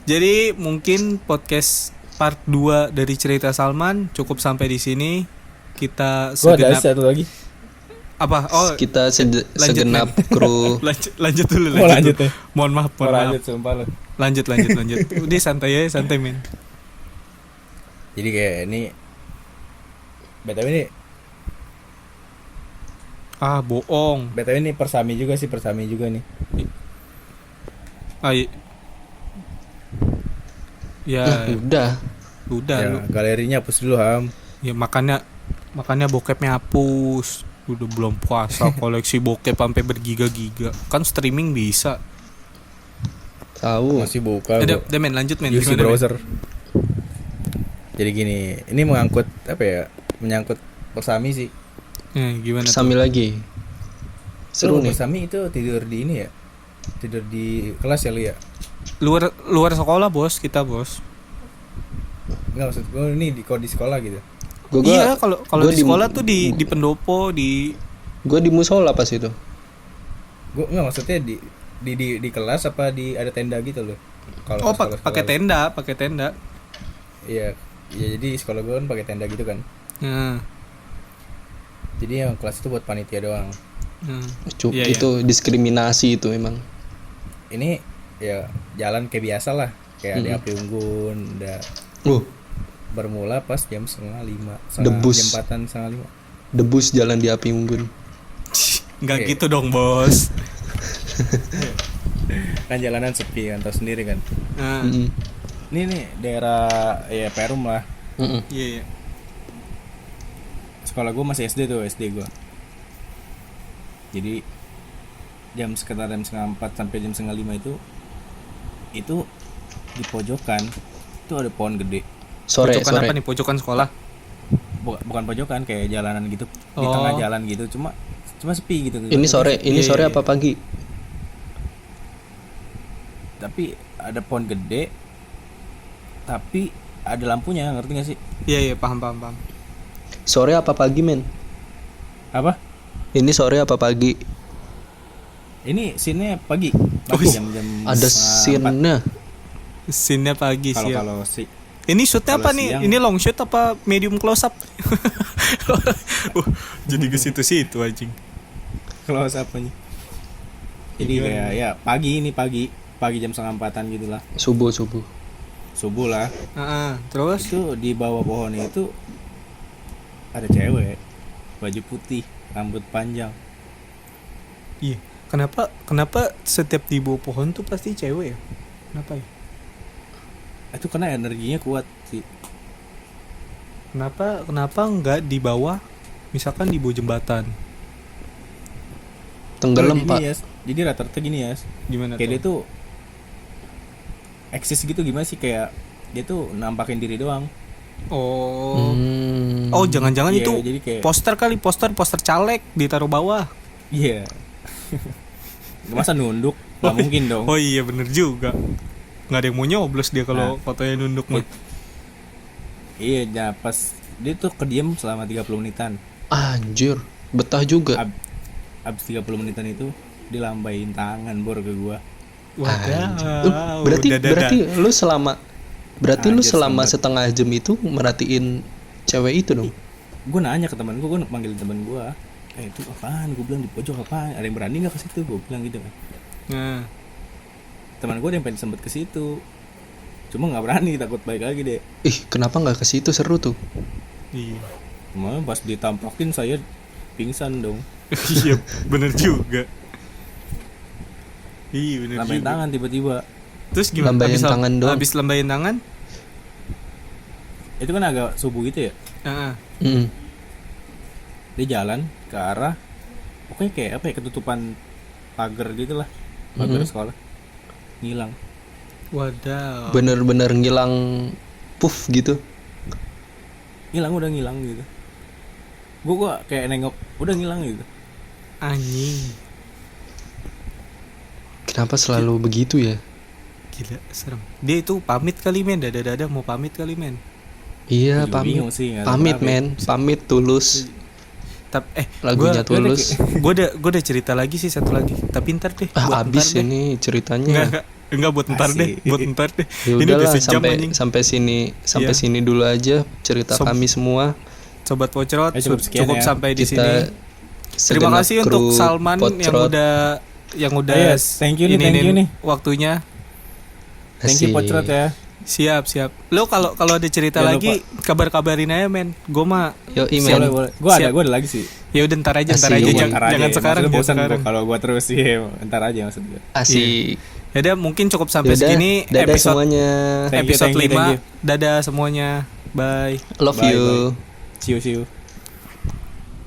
Jadi mungkin podcast part 2 dari cerita Salman cukup sampai di sini. Kita Gua ada segenap satu lagi. apa? Oh, Kita lanjut, segenap kru. lanjut dulu. Mau lanjut ya? Mohon maaf. Lanjut sumpah lu. Lanjut. Udah santai men. Jadi kayak ini BTW Bohong. ini persami juga nih. Ya, Udah. udah Ya, lu. galerinya hapus dulu Ham. Ya makanya bokepnya hapus. Udah belum puasa koleksi bokep sampai bergiga-giga. Kan streaming bisa. Tahu. Masih buka. Udah men lanjut men. Use Gimana, men? browser. Jadi gini, ini mengangkut apa ya? Menyangkut persami sih. Gimana tuh? Sambil lagi. Seru Lu nih. persami itu tidur di ini ya? Tidur di kelas ya lu ya? Luar sekolah bos, kita bos. Enggak maksud gue ini di sekolah gitu. Iya, kalau gua di sekolah tuh di pendopo Gue di musola pas itu. Gue enggak maksudnya di kelas apa ada tenda gitu loh. Kalau sekolah-sekolah pakai lu. tenda. Iya, jadi sekolah gue kan pakai tenda gitu kan. Nah, Jadi yang kelas itu buat panitia doang. Iya, Itu diskriminasi itu emang. Ini ya jalan kayak biasa lah, kayak ada api unggun, ada bermula pas jam 4:30, Debus. jam 4:45. Debus jalan di api unggun. nggak Oke. gitu dong bos. Kan jalanan sepi kan, tau sendiri kan. Nah, Mm-mm. Ini nih daerah ya Perum lah. Mm-mm. iya. Sekolah gue masih SD gue. Jadi sekitar jam 3:30 sampai jam 3:30 itu di pojokan itu ada pohon gede. Pojokan apa nih? Pojokan sekolah. Bukan pojokan, kayak jalanan gitu, di Oh. tengah jalan gitu, cuma sepi gitu. Ini sore Iya. apa pagi? Tapi ada pohon gede, tapi ada lampunya, ngerti gak sih? Iya, paham. Sore apa pagi, men? Apa? Ini sore apa pagi? Ini scene-nya pagi jam Ada 4. scene-nya. Scene-nya pagi sih. Kalau si Ini shootnya kalau apa nih? siang- Ini long shoot apa medium close up? Jadi ke situ-situ anjing. kalau apanya? Jadi kayak ya pagi jam 3:30 gitu lah, Subuh. subuh lah. Terus Itu di bawah pohon itu ada cewek, baju putih, rambut panjang. iya. Kenapa setiap di bawah pohon tuh pasti cewek ya? Kenapa ya? Itu karena energinya kuat sih. Kenapa nggak di bawah? Misalkan di bawah jembatan. Tenggelam, Jadi, Pak. jadi rata-rata gini ya. Gimana Kayak dia tuh? tuh eksis gitu, gimana sih, kayak dia tuh nampakin diri doang. Oh. Hmm. Oh, jangan-jangan Iya, itu jadi kayak poster caleg ditaruh bawah. iya. Masa nunduk? Gak mungkin dong. Oh iya bener juga. Nggak ada yang mau nyoblos dia kalau fotonya nunduk mah. Iya, nah pas dia tuh kediam selama 30 menitan. Anjir, betah juga. Abis 30 menitan itu dilambain tangan ke gua. Wadah. Berarti lu selama Anjir, selama selamat. setengah jam itu merhatiin cewek itu dong. Gue nanya ke teman gue manggil teman gue, itu apaan? Gue bilang di pojok apaan? Ada yang berani nggak ke situ? Gue bilang gitu kan. Nah, Teman gue ada yang pengen sempet ke situ, cuma nggak berani, takut balik lagi deh. Ih, kenapa nggak ke situ, seru tuh. iya. Malah pas ditampakin saya pingsan dong. Iya, bener juga. Iya, bener Lambain juga. tangan tiba-tiba. Terus gimana? Lambain tangan doang. Habis lambain tangan? Itu kan agak subuh gitu ya. Heeh. Mm. Dia jalan ke arah, pokoknya kayak apa ya, ketutupan pagar gitu lah. pas beres sekolah ngilang. Wadaw. Bener-bener ngilang puff gitu. Udah ngilang gitu. Gua kayak nengok udah ngilang gitu. Anjing. Kenapa selalu begitu ya? Gila, serem. Dia itu pamit kali men, dada mau pamit kali men. Iya, Gua juga pamit. bingung sih, nggak tahu Pamit, kenapa ya. men. Pamit tulus. gua Lagunya tulus. gue udah cerita lagi sih satu lagi. Tapi ntar deh. buat Ah, abis ntar deh. ini ceritanya. Enggak buat ntar deh, Asik. buat ntar deh. Ya Ini udah udahlah, sejam sampai anjing. sampai Iya. sini dulu aja cerita Sob- kami semua. Sobat Pocrot, Cukup sekian cukup ya. sampai di Kita sini. Terima segenap kasih untuk kru Salman Pocrot. yang udah Yes, thank you nih, thank you nih. waktunya. Thank you Asik. Pocrot ya. Siap. Lo kalau ada cerita Jangan lagi kabar-kabarin aja men. Gue mah Yoi, Siap. men. Boleh. Siap. Gua ada lagi sih. ya udah ntar aja Asik. jangan Ntar aja. jangan sekarang Maksudnya jangan bosan sekarang. kalau gua terus sih, ntar aja maksud gue. Asik. Ya udah mungkin cukup sampai Yaudah, segini dadah episode semuanya. Thank you, episode thank you, 5. thank you. Dadah semuanya. Bye. Love Bye, you. bye. See you.